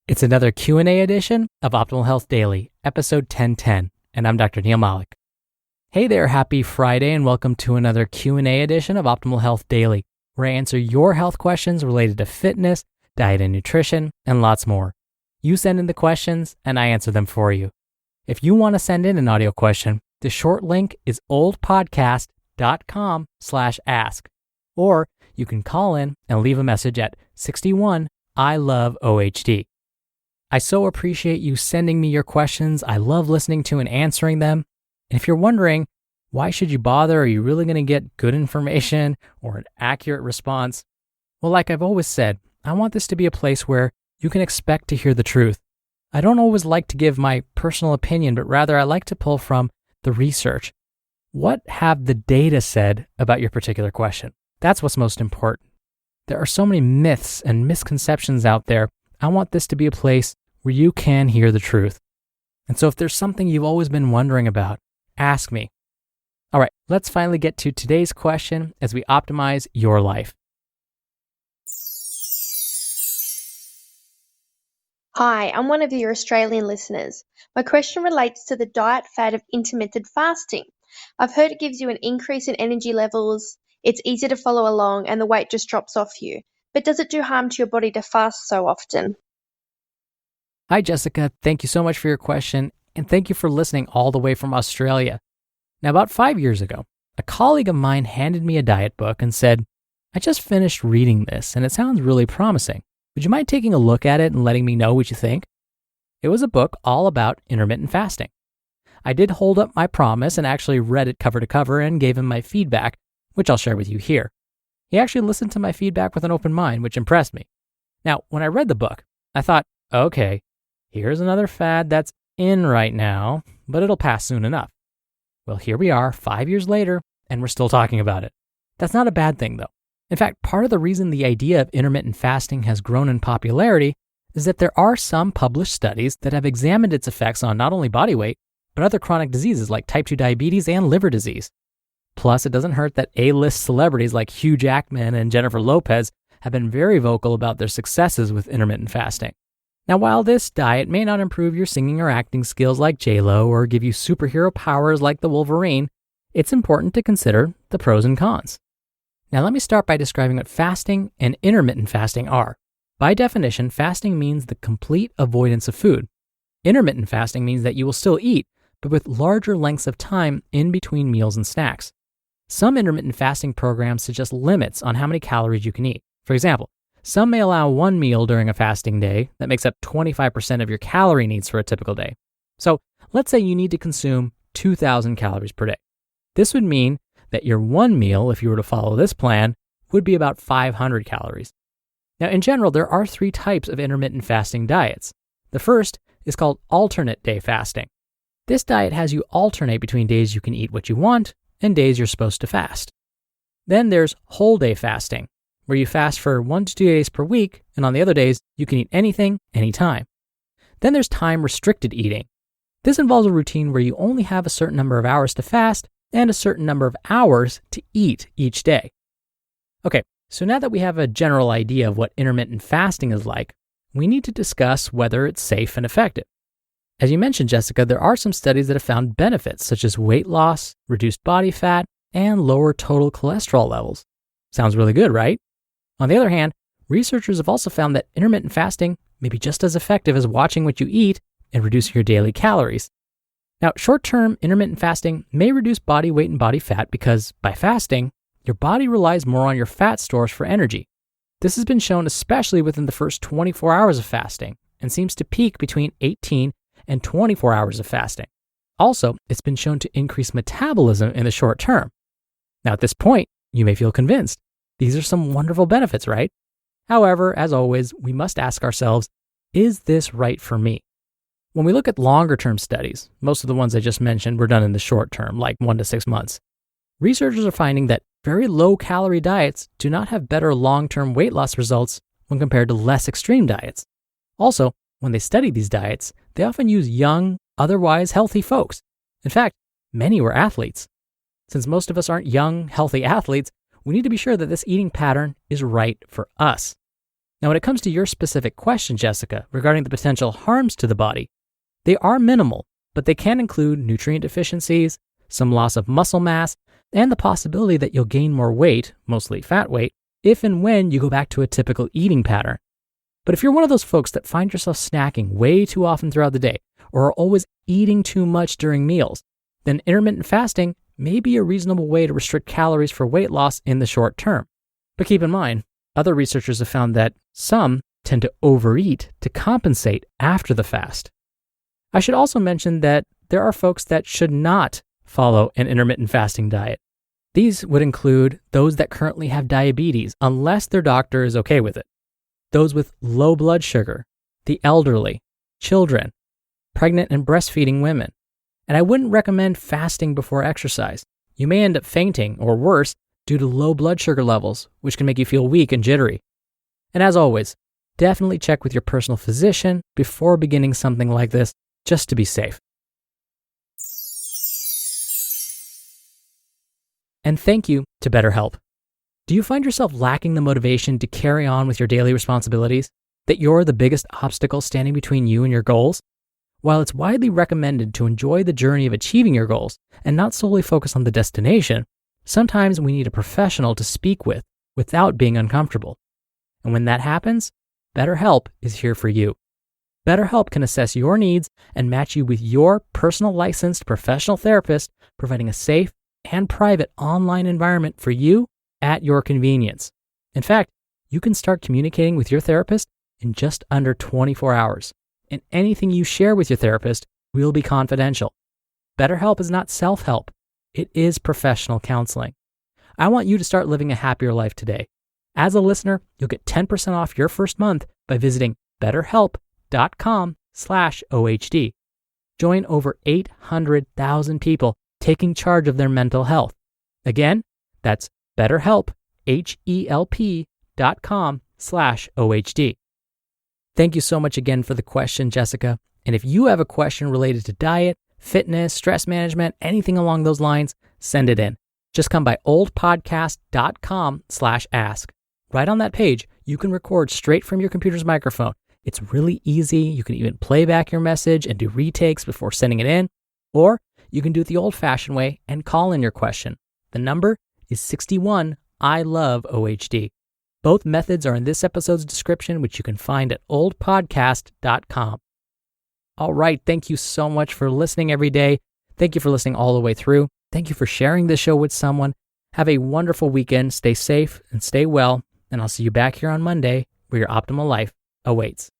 It's another Q&A edition of Optimal Health Daily, episode 1010, and I'm Dr. Neil Malik. Hey there, happy Friday, and welcome to another Q&A edition of Optimal Health Daily, where I answer your health questions related to fitness, diet and nutrition, and lots more. You send in the questions, and I answer them for you. If you want to send in an audio question, the short link is oldpodcast.com/ask, or you can call in and leave a message at 61 I love OHD. I so appreciate you sending me your questions. I love listening to and answering them. And if you're wondering, why should you bother? Are you really going to get good information or an accurate response? Well, like I've always said, I want this to be a place where you can expect to hear the truth. I don't always like to give my personal opinion, but rather I like to pull from the research. What have the data said about your particular question? That's what's most important. There are so many myths and misconceptions out there. I want this to be a place where you can hear the truth. And so if there's something you've always been wondering about, ask me. All right, let's finally get to today's question as we optimize your life. Hi, I'm one of your Australian listeners. My question relates to the diet fad of intermittent fasting. I've heard it gives you an increase in energy levels, it's easy to follow along, and the weight just drops off you. But does it do harm to your body to fast so often? Hi, Jessica. Thank you so much for your question, and thank you for listening all the way from Australia. Now, about 5 years ago, a colleague of mine handed me a diet book and said, I just finished reading this, and it sounds really promising. Would you mind taking a look at it and letting me know what you think? It was a book all about intermittent fasting. I did hold up my promise and actually read it cover to cover and gave him my feedback, which I'll share with you here. He actually listened to my feedback with an open mind, which impressed me. Now, when I read the book, I thought, okay, here's another fad that's in right now, but it'll pass soon enough. Well, here we are 5 years later, and we're still talking about it. That's not a bad thing, though. In fact, part of the reason the idea of intermittent fasting has grown in popularity is that there are some published studies that have examined its effects on not only body weight, but other chronic diseases like type 2 diabetes and liver disease. Plus, it doesn't hurt that A-list celebrities like Hugh Jackman and Jennifer Lopez have been very vocal about their successes with intermittent fasting. Now, while this diet may not improve your singing or acting skills like J-Lo or give you superhero powers like the Wolverine, it's important to consider the pros and cons. Now, let me start by describing what fasting and intermittent fasting are. By definition, fasting means the complete avoidance of food. Intermittent fasting means that you will still eat, but with larger lengths of time in between meals and snacks. Some intermittent fasting programs suggest limits on how many calories you can eat. For example, some may allow one meal during a fasting day that makes up 25% of your calorie needs for a typical day. So let's say you need to consume 2,000 calories per day. This would mean that your one meal, if you were to follow this plan, would be about 500 calories. Now, in general, there are 3 types of intermittent fasting diets. The first is called alternate day fasting. This diet has you alternate between days you can eat what you want and days you're supposed to fast. Then there's whole day fasting, where you fast for 1 to 2 days per week, and on the other days, you can eat anything, anytime. Then there's time-restricted eating. This involves a routine where you only have a certain number of hours to fast and a certain number of hours to eat each day. Okay, so now that we have a general idea of what intermittent fasting is like, we need to discuss whether it's safe and effective. As you mentioned, Jessica, there are some studies that have found benefits such as weight loss, reduced body fat, and lower total cholesterol levels. Sounds really good, right? On the other hand, researchers have also found that intermittent fasting may be just as effective as watching what you eat and reducing your daily calories. Now, short-term intermittent fasting may reduce body weight and body fat because by fasting, your body relies more on your fat stores for energy. This has been shown especially within the first 24 hours of fasting and seems to peak between 18 and 24 hours of fasting. Also, it's been shown to increase metabolism in the short term. Now, at this point, you may feel convinced. These are some wonderful benefits, right? However, as always, we must ask ourselves, is this right for me? When we look at longer-term studies, most of the ones I just mentioned were done in the short term, like 1 to 6 months. Researchers are finding that very low-calorie diets do not have better long-term weight loss results when compared to less extreme diets. Also, when they study these diets, they often use young, otherwise healthy folks. In fact, many were athletes. Since most of us aren't young, healthy athletes, we need to be sure that this eating pattern is right for us. Now, when it comes to your specific question, Jessica, regarding the potential harms to the body, they are minimal, but they can include nutrient deficiencies, some loss of muscle mass, and the possibility that you'll gain more weight, mostly fat weight, if and when you go back to a typical eating pattern. But if you're one of those folks that find yourself snacking way too often throughout the day, or are always eating too much during meals, then intermittent fasting may be a reasonable way to restrict calories for weight loss in the short term. But keep in mind, other researchers have found that some tend to overeat to compensate after the fast. I should also mention that there are folks that should not follow an intermittent fasting diet. These would include those that currently have diabetes, unless their doctor is okay with it, those with low blood sugar, the elderly, children, pregnant and breastfeeding women. And I wouldn't recommend fasting before exercise. You may end up fainting or worse due to low blood sugar levels, which can make you feel weak and jittery. And as always, definitely check with your personal physician before beginning something like this, just to be safe. And thank you to BetterHelp. Do you find yourself lacking the motivation to carry on with your daily responsibilities? That you're the biggest obstacle standing between you and your goals? While it's widely recommended to enjoy the journey of achieving your goals and not solely focus on the destination, sometimes we need a professional to speak with without being uncomfortable. And when that happens, BetterHelp is here for you. BetterHelp can assess your needs and match you with your personal licensed professional therapist, providing a safe and private online environment for you at your convenience. In fact, you can start communicating with your therapist in just under 24 hours, and anything you share with your therapist will be confidential. BetterHelp is not self-help. It is professional counseling. I want you to start living a happier life today. As a listener, you'll get 10% off your first month by visiting betterhelp.com/OHD. Join over 800,000 people taking charge of their mental health. Again, that's BetterHelp, HELP.com/OHD. Thank you so much again for the question, Jessica. And if you have a question related to diet, fitness, stress management, anything along those lines, send it in. Just come by oldpodcast.com/ask. Right on that page, you can record straight from your computer's microphone. It's really easy. You can even play back your message and do retakes before sending it in. Or you can do it the old-fashioned way and call in your question. The number is 61 I love OHD. Both methods are in this episode's description, which you can find at oldpodcast.com. All right, thank you so much for listening every day. Thank you for listening all the way through. Thank you for sharing this show with someone. Have a wonderful weekend. Stay safe and stay well. And I'll see you back here on Monday where your optimal life awaits.